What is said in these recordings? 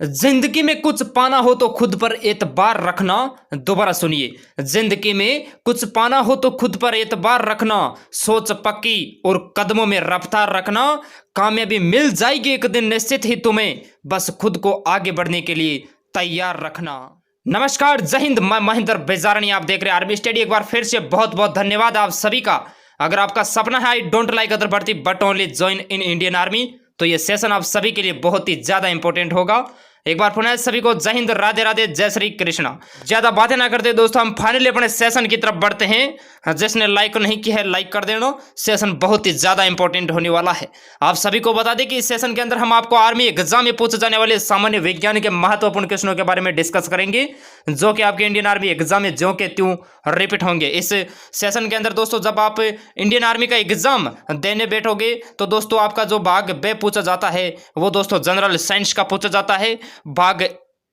जिंदगी में कुछ पाना हो तो खुद पर एतबार रखना। दोबारा सुनिए, जिंदगी में कुछ पाना हो तो खुद पर एतबार रखना, सोच पक्की और कदमों में रफ्तार रखना। कामयाबी मिल जाएगी एक दिन निश्चित ही तुम्हें, बस खुद को आगे बढ़ने के लिए तैयार रखना। नमस्कार, जय हिंद। मैं महेंद्र बेजारनी, आप देख रहे हैं आर्मी स्टडी। एक बार फिर से बहुत बहुत धन्यवाद आप सभी का। अगर आपका सपना है आई डोंट लाइक अदर भर्ती but only join in Indian army, तो ये सेशन आप सभी के लिए बहुत ही ज्यादा इंपॉर्टेंट होगा। एक बार पुनः सभी को जय हिंद, राधे राधे, जय श्री कृष्णा। ज्यादा बातें ना करते दोस्तों, हम फाइनली अपने सेशन की तरफ बढ़ते हैं। जिसने लाइक नहीं किया है लाइक कर देना, सेशन बहुत ही ज्यादा इंपॉर्टेंट होने वाला है। आप सभी को बता दें कि इस सेशन के अंदर हम आपको आर्मी एग्जाम में पूछे जाने वाले सामान्य विज्ञान के महत्वपूर्ण क्वेश्चनों के बारे में डिस्कस करेंगे, जो कि आपके इंडियन आर्मी एग्जाम में ज्यों के त्यों रिपीट होंगे। इस सेशन के अंदर दोस्तों जब आप इंडियन आर्मी का एग्जाम देने बैठोगे तो दोस्तों आपका जो भाग बे पूछा जाता है वो दोस्तों जनरल साइंस का पूछा जाता है। भाग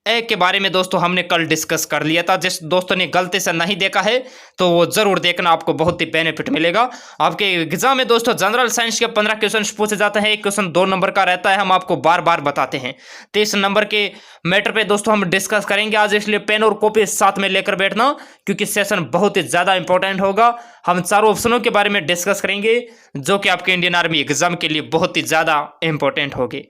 ए के बारे में दोस्तों हमने कल डिस्कस कर लिया था। जिस दोस्तों ने गलती से नहीं देखा है तो वो जरूर देखना, आपको बहुत ही बेनिफिट मिलेगा। आपके एग्जाम में दोस्तों जनरल साइंस के 15 क्वेश्चन पूछे जाते हैं। एक क्वेश्चन 2 नंबर का रहता है, हम आपको बार बार बताते हैं। 30 नंबर के मैटर पे दोस्तों हम डिस्कस करेंगे आज, इसलिए पेन और कॉपी साथ में लेकर बैठना, क्योंकि सेशन बहुत ही ज्यादा इंपॉर्टेंट होगा। हम चारों ऑप्शनों के बारे में डिस्कस करेंगे जो कि आपके इंडियन आर्मी एग्जाम के लिए बहुत ही ज्यादा इंपॉर्टेंट होगी।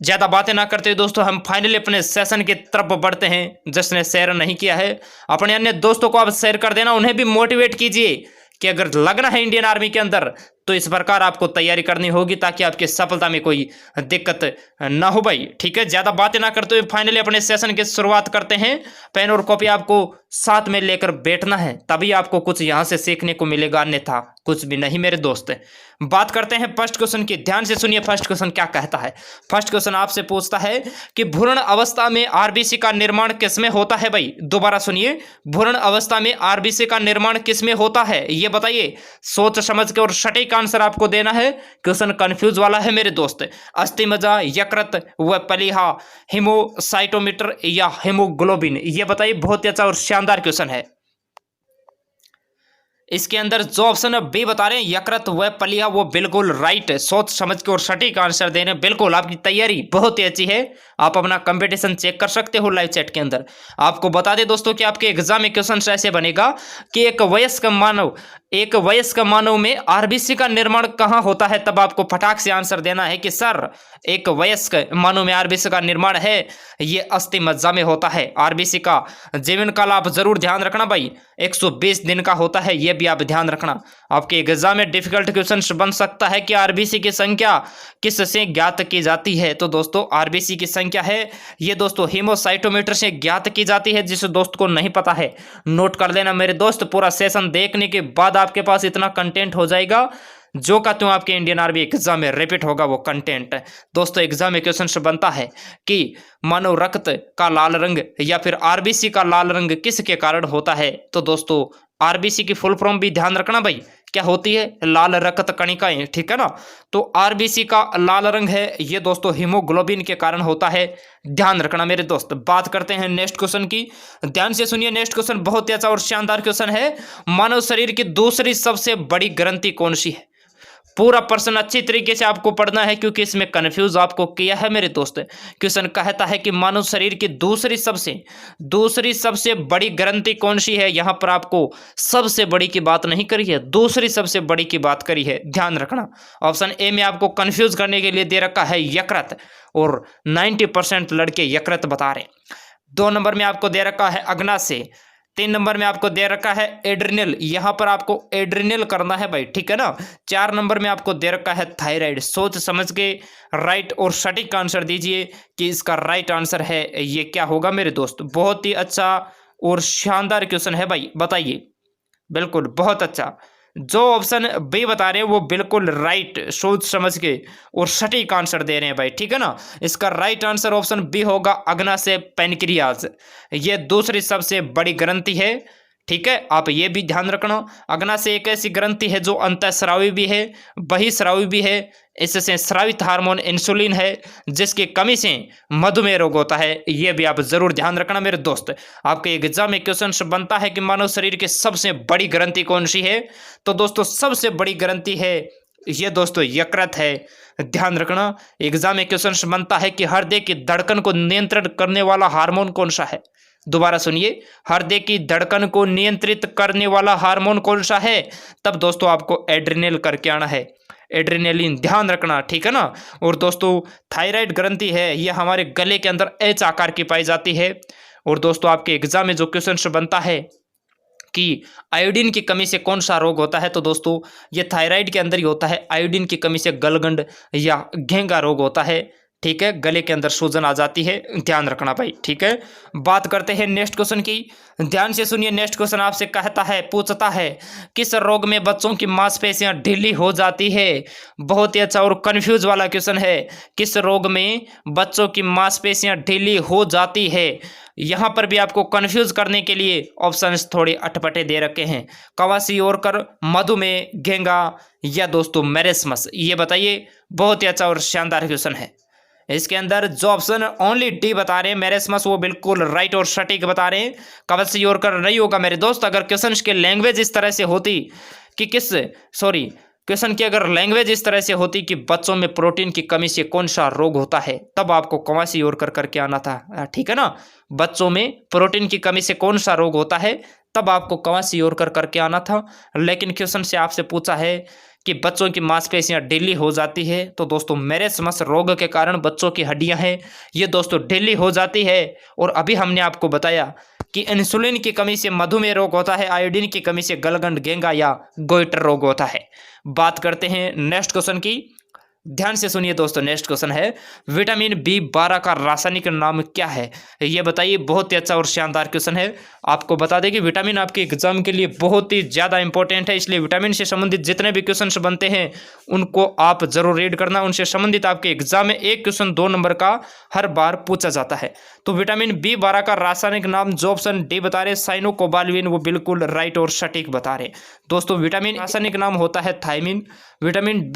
ज्यादा बातें ना करते दोस्तों, हम फाइनली अपने सेशन की तरफ बढ़ते हैं। जिसने शेयर नहीं किया है अपने अन्य दोस्तों को आप शेयर कर देना, उन्हें भी मोटिवेट कीजिए कि अगर लगना है इंडियन आर्मी के अंदर तो इस प्रकार आपको तैयारी करनी होगी, ताकि आपकी सफलता में कोई दिक्कत ना हो भाई। ठीक है, ज्यादा बातें ना करते हुए फाइनली अपने सेशन की शुरुआत करते हैं। पेन और कॉपी आपको साथ में लेकर बैठना है, तभी आपको कुछ यहां से सीखने को मिलेगा, अन्यथा कुछ भी नहीं मेरे दोस्त। बात करते हैं फर्स्ट क्वेश्चन की, ध्यान से सुनिए फर्स्ट क्वेश्चन क्या कहता है। फर्स्ट क्वेश्चन आपसे पूछता है कि भ्रूण अवस्था में आरबीसी का निर्माण किसमें होता है भाई। दोबारा सुनिए, भ्रूण अवस्था में आरबीसी का निर्माण किसमें होता है ये बताइए। सोच समझ के और सटीक आंसर आपको देना है। क्वेश्चन कंफ्यूज वाला है मेरे दोस्त। अस्थिमज्जा, यकृत व प्लीहा, हेमोसाइटोमीटर या हेमोग्लोबिन, ये बताइए। बहुत ही अच्छा और शानदार क्वेश्चन है। इसके अंदर जो ऑप्शन बी बता रहे हैं यकृत व प्लीहा, वो बिल्कुल राइट है। सोच समझ के और सटीक आंसर दे रहे हैं, बिल्कुल आपकी तैयारी बहुत ही अच्छी है। आप अपना कंपटीशन चेक कर सकते हो लाइव चैट के अंदर। आपको बता दें दोस्तों कि आपके एग्जाम में क्वेश्चन ऐसे बनेगा कि एक वयस्क मानव में आरबीसी का निर्माण कहाँ होता है। तब आपको फटाक से आंसर देना है कि सर एक वयस्क मानव में आरबीसी का निर्माण है, ये अस्थि मज्जा में होता है। आरबीसी का जीवन काल आप जरूर ध्यान रखना भाई, 120 दिन का होता है, यह भी आप ध्यान रखना। आपके एग्जाम में डिफिकल्ट क्वेश्चन बन सकता है कि आरबीसी की संख्या किससे ज्ञात की जाती है। तो दोस्तों आरबीसी की संख्या है ये दोस्तों हेमोसाइटोमीटर से ज्ञात की जाती है। जिस दोस्त को नहीं पता है नोट कर लेना मेरे दोस्त। पूरा सेशन देखने के बाद आपके पास इतना कंटेंट हो जाएगा जो का त्यों आपके इंडियन आर्मी एग्जाम में रिपीट होगा वो कंटेंट। दोस्तों एग्जाम में क्वेश्चन बनता है कि मानव रक्त का लाल रंग या फिर आरबीसी का लाल रंग किसके कारण होता है। तो दोस्तों आरबीसी की फुल फॉर्म भी ध्यान रखना भाई, क्या होती है, लाल रक्त कणिकाएं, ठीक है ना। तो आरबीसी का लाल रंग है ये दोस्तों हीमोग्लोबिन के कारण होता है, ध्यान रखना मेरे दोस्त। बात करते हैं नेक्स्ट क्वेश्चन की, ध्यान से सुनिए। नेक्स्ट क्वेश्चन बहुत ही अच्छा और शानदार क्वेश्चन है। मानव शरीर की दूसरी सबसे बड़ी ग्रंथि कौन सी है। पूरा प्रश्न अच्छी तरीके से आपको पढ़ना है, क्योंकि इसमें कंफ्यूज आपको किया है मेरे दोस्त। क्वेश्चन कहता है कि मानव शरीर की दूसरी सबसे बड़ी ग्रंथि कौन सी है। यहां पर आपको सबसे बड़ी की बात नहीं करी है, दूसरी सबसे बड़ी की बात करी है, ध्यान रखना। ऑप्शन ए में आपको कंफ्यूज करने के लिए दे रखा है यकृत, और 90% लड़के यकृत बता रहे। 2 नंबर में आपको दे रखा है अग्नाशय। 3 नंबर में आपको दे रखा है एड्रिनल, यहां पर आपको एड्रिनल करना है भाई, ठीक है ना। 4 नंबर में आपको दे रखा है थायराइड। सोच समझ के राइट और सटीक आंसर दीजिए कि इसका राइट आंसर है ये क्या होगा मेरे दोस्त। बहुत ही अच्छा और शानदार क्वेश्चन है भाई, बताइए। बिल्कुल बहुत अच्छा, जो ऑप्शन बी बता रहे हैं वो बिल्कुल राइट, सोच समझ के और सटीक आंसर दे रहे हैं भाई, ठीक है ना। इसका राइट आंसर ऑप्शन बी होगा अग्नाशय पैनक्रियाज, ये दूसरी सबसे बड़ी ग्रंथि है, ठीक है। आप ये भी ध्यान रखना, अग्नाशय एक ऐसी ग्रंथि है जो अंतःस्रावी भी है बहिःस्रावी भी है। इससे स्रावित हार्मोन इंसुलिन है, जिसकी कमी से मधुमेह रोग होता है, ये भी आप जरूर ध्यान रखना मेरे दोस्त। आपके एग्जाम में क्वेश्चन बनता है कि मानव शरीर की सबसे बड़ी ग्रंथि कौन सी है। तो दोस्तों सबसे बड़ी ग्रंथि है ये दोस्तों यकृत है। ध्यान रखना, एग्जाम में क्वेश्चन बनता है कि हृदय की धड़कन को नियंत्रण करने वाला हार्मोन कौन सा है। दोबारा सुनिए, हृदय की धड़कन को नियंत्रित करने वाला हार्मोन कौन सा है। तब दोस्तों आपको एड्रिनल करके आना है, एड्रेनलिन, ध्यान रखना, ठीक है ना। और दोस्तों थायराइड ग्रंथि है, यह हमारे गले के अंदर एच आकार की पाई जाती है। और दोस्तों आपके एग्जाम में जो क्वेश्चन बनता है कि आयोडीन की कमी से कौन सा रोग होता है, तो दोस्तों ये थायराइड के अंदर ही होता है। आयोडीन की कमी से गलगंड या घेंगा रोग होता है, ठीक है, गले के अंदर सूजन आ जाती है, ध्यान रखना भाई, ठीक है। बात करते हैं नेक्स्ट क्वेश्चन की, ध्यान से सुनिए। नेक्स्ट क्वेश्चन आपसे कहता है, पूछता है, किस रोग में बच्चों की मांसपेशियां ढीली हो जाती है। बहुत ही अच्छा और कंफ्यूज वाला क्वेश्चन है, किस रोग में बच्चों की मांसपेशियां ढीली हो जाती है। यहां पर भी आपको कंफ्यूज करने के लिए ऑप्शंस थोड़े अटपटे दे रखे हैं, क्वाशियोरकर, मधुमेह, घेंगा या दोस्तों मेरेस्मस। ये बताइए, बहुत ही अच्छा और शानदार क्वेश्चन है। इसके अंदर जो ऑप्शन ओनली डी बता रहे हैं मेरेस्मस, वो बिल्कुल राइट और सटीक बता रहे हैं। क्वाशियोरकर नहीं होगा मेरे दोस्त। अगर क्वेश्चन की लैंग्वेज इस तरह से होती कि क्वेश्चन की अगर लैंग्वेज इस तरह से होती कि बच्चों में प्रोटीन की कमी से कौन सा रोग होता है, तब आपको क्वाशियोरकर करके आना था, ठीक है ना। बच्चों में प्रोटीन की कमी से कौन सा रोग होता है, तब आपको क्वाशियोरकर करके आना था। लेकिन क्वेश्चन से आपसे पूछा है कि बच्चों की मांसपेशियां ढीली हो जाती है, तो दोस्तों मेरेस्मस रोग के कारण बच्चों की हड्डियां हैं ये दोस्तों ढीली हो जाती है। और अभी हमने आपको बताया कि इंसुलिन की कमी से मधुमेह रोग होता है, आयोडीन की कमी से गलगंड, घेंगा या गोइटर रोग होता है। बात करते हैं नेक्स्ट क्वेश्चन की, ध्यान से सुनिए दोस्तों। नेक्स्ट क्वेश्चन है, विटामिन B12 का रासायनिक नाम क्या है, ये बताइए। बहुत ही अच्छा और शानदार क्वेश्चन है। आपको बता दें कि विटामिन आपके एग्जाम के लिए बहुत ही ज़्यादा इंपॉर्टेंट है, इसलिए विटामिन से संबंधित जितने भी क्वेश्चन बनते हैं उनको आप जरूर रीड करना। उनसे संबंधित आपके एग्जाम में एक क्वेश्चन 2 नंबर का हर बार पूछा जाता है। तो विटामिन B12 का रासायनिक नाम जो ऑप्शन डी बता रहे साइनोकोबाल्विन, वो बिल्कुल राइट और सटीक बता रहे दोस्तों। विटामिन रासायनिक नाम होता है थायमिन। विटामिन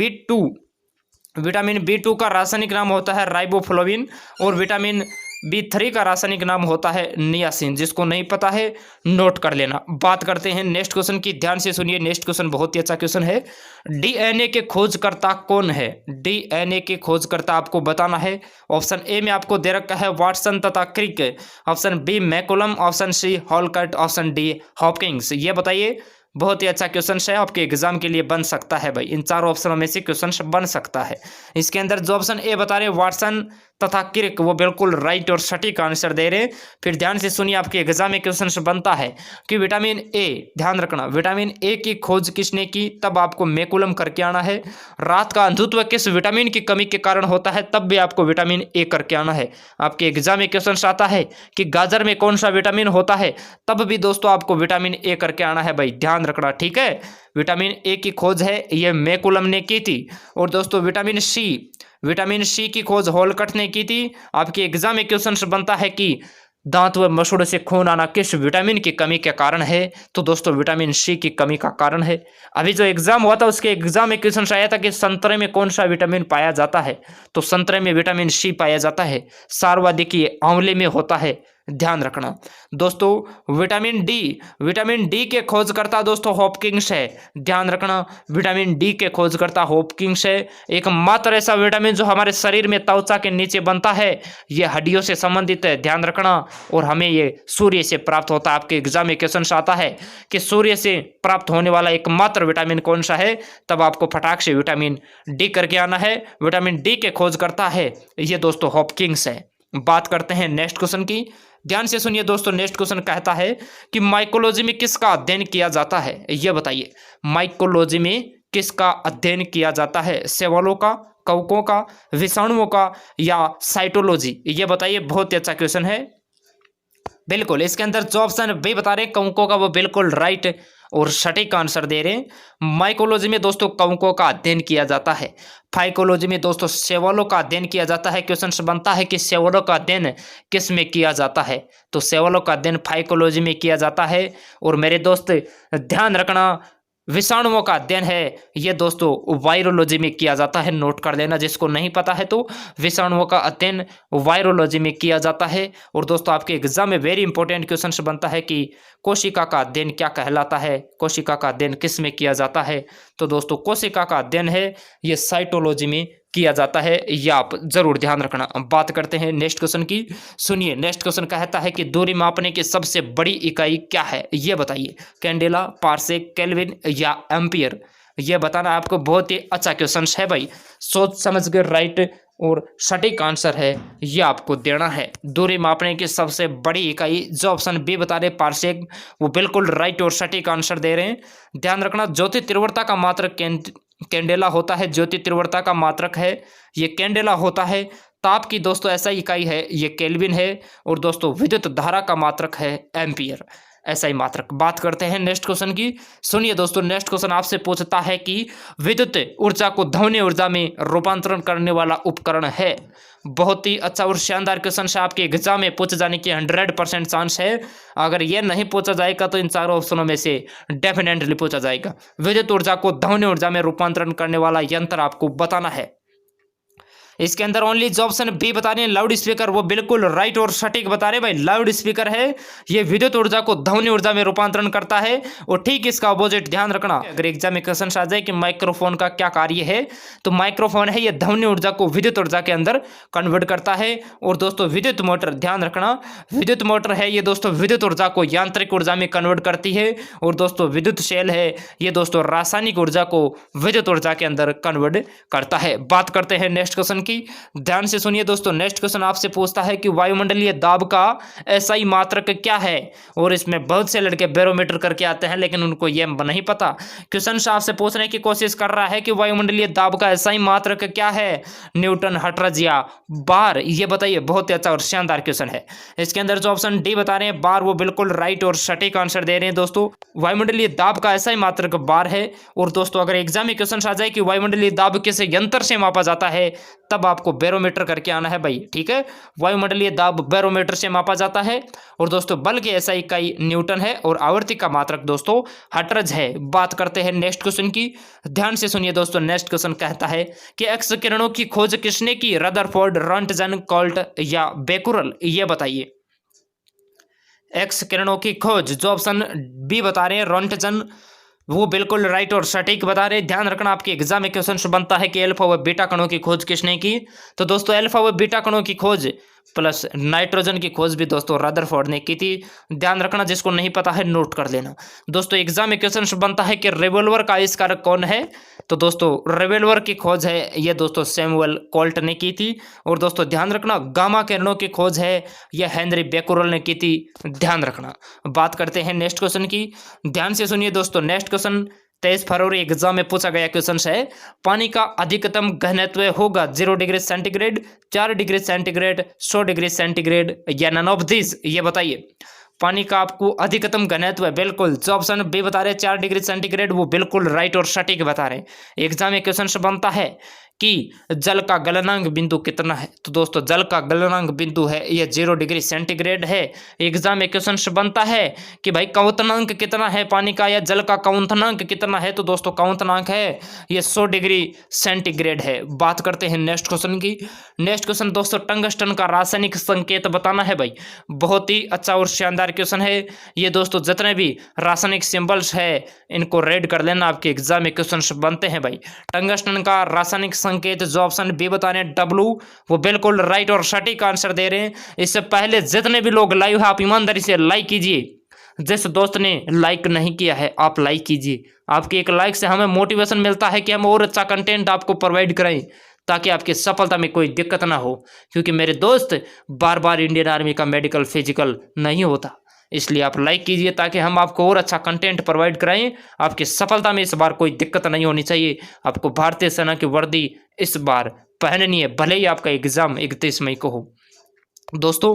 B2 का रासायनिक नाम होता है राइबोफ्लोविन। और विटामिन B3 का रासायनिक नाम होता है नियासिन। जिसको नहीं पता है नोट कर लेना। बात करते हैं नेक्स्ट क्वेश्चन की, ध्यान से सुनिए। नेक्स्ट क्वेश्चन बहुत ही अच्छा क्वेश्चन है, DNA के खोजकर्ता कौन है। DNA के खोजकर्ता आपको बताना है। ऑप्शन ए में आपको दे रखा है वाटसन तथा Crick, option B McCallum, option C Holcutt, option D Hopkins. ये बताइए, बहुत ही अच्छा क्वेश्चन है, आपके एग्जाम के लिए बन सकता है भाई। इन चारों ऑप्शनों में से क्वेश्चन बन सकता है। इसके अंदर जो ऑप्शन ए बता रहे हैं वाटसन तथा क्रिक, वो बिल्कुल राइट और सटीक आंसर दे रहे हैं। फिर ध्यान से सुनिए, आपके एग्जाम में क्वेश्चन बनता है कि विटामिन ए, ध्यान रखना, विटामिन ए की खोज किसने की, तब आपको मैकुलम करके आना है। रात का अंधत्व किस विटामिन की कमी के कारण होता है, तब भी आपको विटामिन ए करके आना है। आपके एग्जाम में क्वेश्चन आता है कि गाजर में कौन सा विटामिन होता है, तब भी दोस्तों आपको विटामिन ए करके आना है भाई, ध्यान रखना, ठीक है। विटामिन ए की खोज है ये मैकुलम ने की थी। और दोस्तों विटामिन सी की खोज हॉलकट ने की थी। आपके एग्जाम में क्वेश्चन बनता है कि दांत व मसूड़े से खून आना किस विटामिन की कमी के कारण है, तो दोस्तों विटामिन सी की कमी का कारण है। अभी जो एग्जाम हुआ था उसके एग्जाम में क्वेश्चन आया था कि संतरे में कौन सा विटामिन पाया जाता है, तो संतरे में विटामिन सी पाया जाता है। सर्वाधिक ये आंवले में होता है, ध्यान रखना। दोस्तों विटामिन डी के खोजकर्ता दोस्तों हॉपकिंस है, ध्यान रखना। विटामिन डी के खोजकर्ता हॉपकिंस है। एकमात्र ऐसा विटामिन जो हमारे शरीर में त्वचा के नीचे बनता है, यह हड्डियों से संबंधित है, ध्यान रखना। और हमें ये सूर्य से प्राप्त होता है। आपके एग्जाम में क्वेश्चन आता है कि सूर्य से प्राप्त होने वाला एकमात्र विटामिन कौन सा है, तब आपको फटाक से विटामिन डी करके आना है। विटामिन डी के खोजकर्ता है ये दोस्तों हॉपकिंस है। बात करते हैं नेक्स्ट क्वेश्चन की, ध्यान से सुनिए दोस्तों। नेक्स्ट क्वेश्चन कहता है कि माइकोलॉजी में किसका अध्ययन किया जाता है, यह बताइए। माइकोलॉजी में किसका अध्ययन किया जाता है, सेवलों का, कवकों का, विषाणुओं का या साइटोलॉजी, ये बताइए। बहुत ही अच्छा क्वेश्चन है, बिल्कुल। इसके अंदर जो ऑप्शन बी बता रहे हैं कवकों का, वो बिल्कुल राइट और सटीक आंसर दे रहे हैं। माइकोलॉजी में दोस्तों कवकों का अध्ययन किया जाता है। फाइकोलॉजी में दोस्तों सेवलों का अध्ययन किया जाता है। क्वेश्चन बनता है कि सेवलों का अध्ययन किस में किया जाता है, तो सेवलों का अध्ययन फाइकोलॉजी में किया जाता है। और मेरे दोस्त ध्यान रखना, विषाणुओं का अध्ययन है, ये दोस्तों वायरोलॉजी में किया जाता है। नोट कर लेना, जिसको नहीं पता है तो विषाणुओं का अध्ययन वायरोलॉजी में किया जाता है। और दोस्तों आपके एग्जाम में वेरी इंपॉर्टेंट क्वेश्चन बनता है कि कोशिका का अध्ययन क्या कहलाता है, कोशिका का अध्ययन किस में किया जाता है। तो दोस्तों कोशिका का अध्ययन है ये साइटोलॉजी में किया जाता है, यह आप जरूर ध्यान रखना। अब बात करते हैं नेक्स्ट क्वेश्चन की। सुनिए, नेक्स्ट क्वेश्चन कहता है कि दूरी मापने की सबसे बड़ी इकाई क्या है, ये बताइए। कैंडेला, पार्सेक, केल्विन या एम्पियर, ये बताना आपको। बहुत ही अच्छा क्वेश्चन है भाई, सोच समझ कर राइट और सटीक आंसर है ये आपको देना है। दूरी मापने की सबसे बड़ी इकाई, जो ऑप्शन बी बता रहे पार्सेक, वो बिल्कुल राइट और सटीक आंसर दे रहे हैं। ध्यान रखना, ज्योति तीव्रता का मात्रक कैंडेला होता है, ज्योति तीव्रता का मात्रक है ये कैंडेला होता है। ताप की दोस्तों ऐसा इकाई है ये केल्विन है। और दोस्तों विद्युत धारा का मात्रक है एम्पियर, ऐसा ही मात्रक। बात करते हैं नेक्स्ट क्वेश्चन की। सुनिए दोस्तों, नेक्स्ट क्वेश्चन आपसे पूछता है कि विद्युत ऊर्जा को ध्वनि ऊर्जा में रूपांतरण करने वाला उपकरण है। बहुत ही अच्छा और शानदार क्वेश्चन है, आपके एग्जाम में पूछे जाने की 100% चांस है। अगर ये नहीं पूछा जाएगा तो इन चारों ऑप्शनों में से डेफिनेटली पूछा जाएगा। विद्युत ऊर्जा को ध्वनि ऊर्जा में रूपांतरण करने वाला यंत्र आपको बताना है। इसके अंदर ओनली जो ऑप्शन बी बता रहे हैं लाउड स्पीकर, वो बिल्कुल राइट और सटीक बता रहे हैं भाई। लाउड स्पीकर है ये, विद्युत ऊर्जा को ध्वनि ऊर्जा में रूपांतरण करता है। और ठीक इसका अपोजिट ध्यान रखना, अगर एग्जाम में क्वेश्चन आ जाए कि माइक्रोफोन का क्या कार्य है, तो माइक्रोफोन है ये ध्वनि ऊर्जा को विद्युत ऊर्जा के अंदर कन्वर्ट करता है। और दोस्तों विद्युत मोटर, ध्यान रखना, विद्युत मोटर है ये दोस्तों विद्युत ऊर्जा को यांत्रिक ऊर्जा में कन्वर्ट करती है। और दोस्तों विद्युत सेल है ये दोस्तों रासायनिक ऊर्जा को विद्युत ऊर्जा के अंदर कन्वर्ट करता है। बात करते हैं नेक्स्ट क्वेश्चन की, ध्यान से सुनिए दोस्तों। नेक्स्ट क्वेश्चन आपसे पूछता है कि वायुमंडलीय दाब का एसआई मात्रक क्या है। और इसमें बहुत से लड़के बैरोमीटर करके आते हैं, लेकिन उनको यह नहीं पता। क्वेश्चन आपसे पूछने की कोशिश कर रहा है कि वायुमंडलीय दाब का एसआई मात्रक क्या है, न्यूटन, हर्ट्ज या बार, ये बताइए। बहुत ही अच्छा और शानदार क्वेश्चन है। इसके अंदर जो ऑप्शन डी बता रहे हैं बार, वो बिल्कुल राइट और सटीक आंसर दे रहे हैं दोस्तों। वायुमंडलीय दाब का एसआई मात्रक बार है। और दोस्तों अगर एग्जाम में क्वेश्चन आ जाए कि वायुमंडलीय दाब किस यंत्र से मापा जाता है, तब आपको बैरोमीटर करके आना है भाई, ठीक है। वायुमंडलीय दाब बैरोमीटर से मापा जाता है। और दोस्तों बल की ऐसा इकाई न्यूटन है और आवर्ती का मात्रक दोस्तों हर्ट्ज है। बात करते हैं नेक्स्ट क्वेश्चन की, ध्यान से सुनिए दोस्तों। नेक्स्ट क्वेश्चन कहता है कि एक्स किरणों की खोज किसने की, रदरफोर्ड, रॉन्टजन, कोल्ट या बेकुरल, ये बताइए। एक्स किरणों की खोज, जो ऑप्शन बी बता रहे हैं रॉन्टजन, वो बिल्कुल राइट और सटीक बता रहे। ध्यान रखना, आपके एग्जाम में क्वेश्चन बनता है कि अल्फा व बीटा कणों की खोज किसने की। तो दोस्तों अल्फा व बीटा कणों की खोज प्लस नाइट्रोजन की खोज भी दोस्तों रदरफोर्ड ने की थी। ध्यान रखना, जिसको नहीं पता है नोट कर लेना। दोस्तों एग्जाम में क्वेश्चन बनता है कि रिवॉल्वर का आविष्कारक कौन है। तो दोस्तों रिवॉल्वर की खोज है ये दोस्तों सैमुअल कोल्ट ने की थी। और दोस्तों ध्यान रखना, गामा किरणों की खोज है यह हेनरी बेकुरल ने की थी। ध्यान रखना। बात करते हैं नेक्स्ट क्वेश्चन की, ध्यान से सुनिए दोस्तों। नेक्स्ट क्वेश्चन 23 फरवरी एग्जाम में पूछा गया क्वेश्चन है, पानी का अधिकतम घनत्व होगा 0 degree centigrade, 4 degree centigrade, 100 degree centigrade या नन ऑफ दिस, ये बताइए। पानी का आपको अधिकतम घनत्व है, बिल्कुल जो ऑप्शन बी बता रहे हैं 4 डिग्री सेंटीग्रेड, वो बिल्कुल राइट और सटीक बता रहे हैं। एग्जाम में क्वेश्चन बनता है कि जल का गलनांक बिंदु कितना है। तो दोस्तों जल का गलनांक बिंदु है ये 0 डिग्री सेंटीग्रेड है। एग्जाम में क्वेश्चन बनता है कि भाई क्वथनांक कितना है पानी का, या जल का क्वथनांक कितना है। तो दोस्तों क्वथनांक है ये 100 डिग्री सेंटीग्रेड है। बात करते हैं नेक्स्ट क्वेश्चन की। नेक्स्ट क्वेश्चन दोस्तों टंगस्टन का रासायनिक संकेत बताना है भाई। बहुत ही अच्छा और शानदार क्वेश्चन है ये दोस्तों। जितने भी रासायनिक सिंबल्स है इनको रेड कर लेना, आपके एग्जाम में क्वेश्चन बनते हैं भाई। टंगस्टन का रासायनिक संकेत, जो ऑप्शन बी बता रहे हैं डब्लू, वो बिल्कुल राइट और सटीक आंसर दे रहे हैं। इससे पहले जितने भी लोग लाइव है आप ईमानदारी से लाइक कीजिए। जिस दोस्त ने लाइक नहीं किया है आप लाइक कीजिए। आपके एक लाइक से हमें मोटिवेशन मिलता है कि हम और अच्छा कंटेंट आपको प्रोवाइड करें, ताकि आपकी सफलता में कोई दिक्कत ना हो। क्योंकि मेरे दोस्त बार बार इंडियन आर्मी का मेडिकल फिजिकल नहीं होता, इसलिए आप लाइक कीजिए ताकि हम आपको और अच्छा कंटेंट प्रोवाइड कराएं। आपकी सफलता में इस बार कोई दिक्कत नहीं होनी चाहिए। आपको भारतीय सेना की वर्दी इस बार पहननी है, भले ही आपका एग्जाम 31 मई को हो। दोस्तों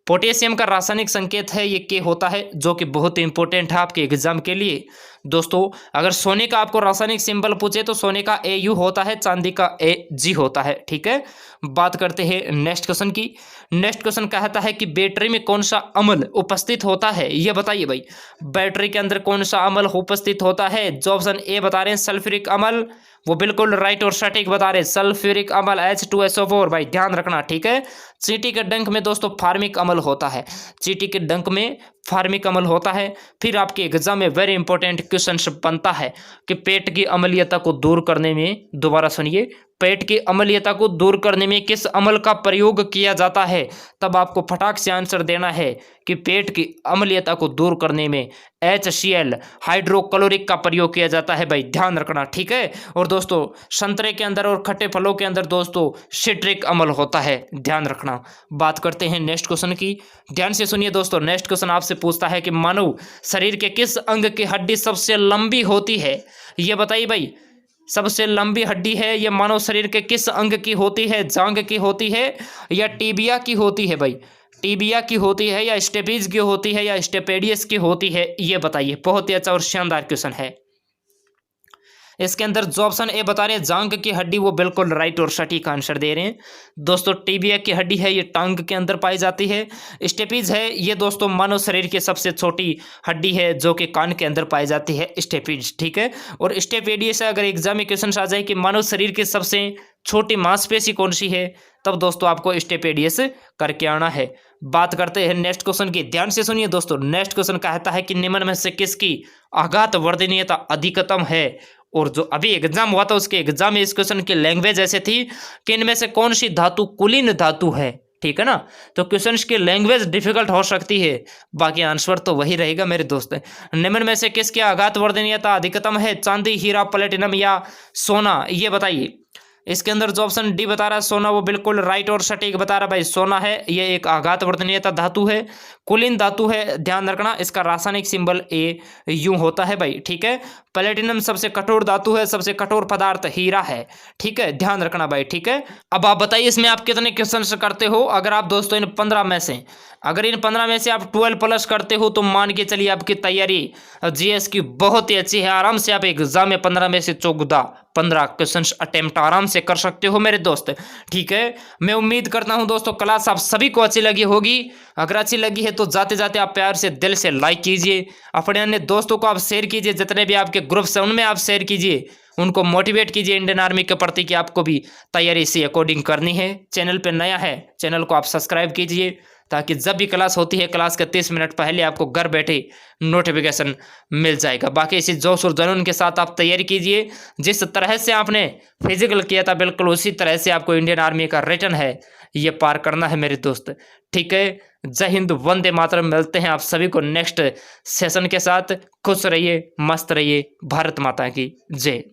पोटेशियम का रासायनिक संकेत है ये के होता है, जो कि बहुत इंपॉर्टेंट है आपके एग्जाम के लिए। दोस्तों अगर सोने का आपको रासायनिक सिंबल पूछे तो सोने का AU होता है, चांदी का AG होता है। ठीक है, बात करते हैं नेक्स्ट क्वेश्चन की। नेक्स्ट क्वेश्चन कहता है कि बैटरी में कौन सा अम्ल उपस्थित होता है, ये बताइए भाई। बैटरी के अंदर कौन सा अम्ल उपस्थित होता है? जो ऑप्शन ए बता रहे हैं सल्फ्यूरिक अम्ल, वो बिल्कुल राइट और सटीक बता रहे हैं, सल्फ्यूरिक अम्ल H2SO4। भाई ध्यान रखना, ठीक है। चींटी के डंक में दोस्तों फार्मिक अम्ल होता है, चींटी के डंक में फार्मिक अम्ल होता है। फिर आपके एग्जाम में वेरी इंपॉर्टेंट क्वेश्चन बनता है कि पेट की अम्लीयता को दूर करने में, दोबारा सुनिए, पेट की अम्लीयता को दूर करने में किस अम्ल का प्रयोग किया जाता है? तब आपको फटाक से आंसर देना है कि पेट की अम्लीयता को दूर करने में HCl हाइड्रोक्लोरिक का प्रयोग किया जाता है। भाई ध्यान रखना, ठीक है। और दोस्तों संतरे के अंदर और खट्टे फलों के अंदर दोस्तों सिट्रिक अम्ल होता है, ध्यान रखना। बात करते हैं नेक्स्ट क्वेश्चन की, ध्यान से सुनिए दोस्तों। नेक्स्ट क्वेश्चन आपसे पूछता है कि मानव शरीर के किस अंग की हड्डी सबसे लंबी होती है? ये बताइए भाई, सबसे लंबी हड्डी है ये मानव शरीर के किस अंग की होती है? जांघ की होती है या टीबिया की होती है? भाई टीबिया की होती है या स्टेपीज की होती है या स्टेपेडियस की होती है, ये बताइए। बहुत ही अच्छा और शानदार क्वेश्चन है। इसके अंदर जो ऑप्शन ए बता रहे हैं जांघ की हड्डी, वो बिल्कुल राइट और सटीक आंसर दे रहे हैं दोस्तों। टीबिया की हड्डी है ये टांग के अंदर पाई जाती है। स्टेपीज है ये दोस्तों मानव शरीर की सबसे छोटी हड्डी है जो कि कान के अंदर पाई जाती है, स्टेपीज। ठीक है, और स्टेपेडियस से अगर एग्जाम में क्वेश्चन आ जाए कि मानव शरीर की सबसे छोटी मांसपेशी कौन सी है, तब दोस्तों आपको स्टेपेडियस करके आना है। बात करते हैं नेक्स्ट क्वेश्चन की, ध्यान से सुनिए दोस्तों। नेक्स्ट क्वेश्चन कहता है कि निम्न में से किसकी आघात वर्धनीयता अधिकतम है? और जो अभी एग्जाम हुआ था उसके एग्जाम में इस क्वेश्चन की लैंग्वेज ऐसे थी कि इनमें से कौन सी धातु कुलीन धातु है? ठीक है ना, तो क्वेश्चन की लैंग्वेज डिफिकल्ट हो सकती है, बाकी आंसर तो वही रहेगा मेरे दोस्त। निम्न में से किसकी आघात वर्धनीयता अधिकतम है? चांदी, हीरा, प्लेटिनम या सोना, ये बताइए। इसके अंदर जो ऑप्शन डी बता रहा है सोना, वो बिल्कुल राइट और सटीक बता रहा है। भाई सोना है ये एक आघात वर्धनीयता धातु है, कुलीन धातु है, ध्यान रखना। इसका रासायनिक सिंबल AU होता है भाई, ठीक है। प्लेटिनम सबसे कठोर धातु है, सबसे कठोर पदार्थ हीरा है, ठीक है, ध्यान रखना भाई, ठीक है। अब आप बताइए इसमें आप कितने क्वेश्चन करते हो? अगर आप दोस्तों इन 15 में से आप 12 प्लस करते हो तो मान के चलिए आपकी तैयारी GS की बहुत ही अच्छी है। आराम से आप एग्जाम में 15 में से 15 क्वेश्चन अटेम्प्ट आराम से कर सकते हो मेरे दोस्त, ठीक है। मैं उम्मीद करता हूं दोस्तों क्लास आप सभी को अच्छी लगी होगी। अगर अच्छी लगी है तो जाते जाते आप प्यार से दिल से लाइक कीजिए, अपने अन्य दोस्तों को आप शेयर कीजिए, जितने भी आपके ग्रुप्स हैं उनमें आप शेयर कीजिए, उनको मोटिवेट कीजिए इंडियन आर्मी के प्रति कि आपको भी तैयारी इसी अकॉर्डिंग करनी है। चैनल पर नया है, चैनल को आप सब्सक्राइब कीजिए ताकि जब भी क्लास होती है क्लास के 30 मिनट पहले आपको घर बैठे नोटिफिकेशन मिल जाएगा। बाकी इसी जोश और जुनून के साथ आप तैयारी कीजिए। जिस तरह से आपने फिजिकल किया था बिल्कुल उसी तरह से आपको इंडियन आर्मी का रिटन है ये पार करना है मेरे दोस्त, ठीक है। जय हिंद, वंदे मातरम। मिलते हैं आप सभी को नेक्स्ट सेशन के साथ। खुश रहिए, मस्त रहिए, भारत माता की जय।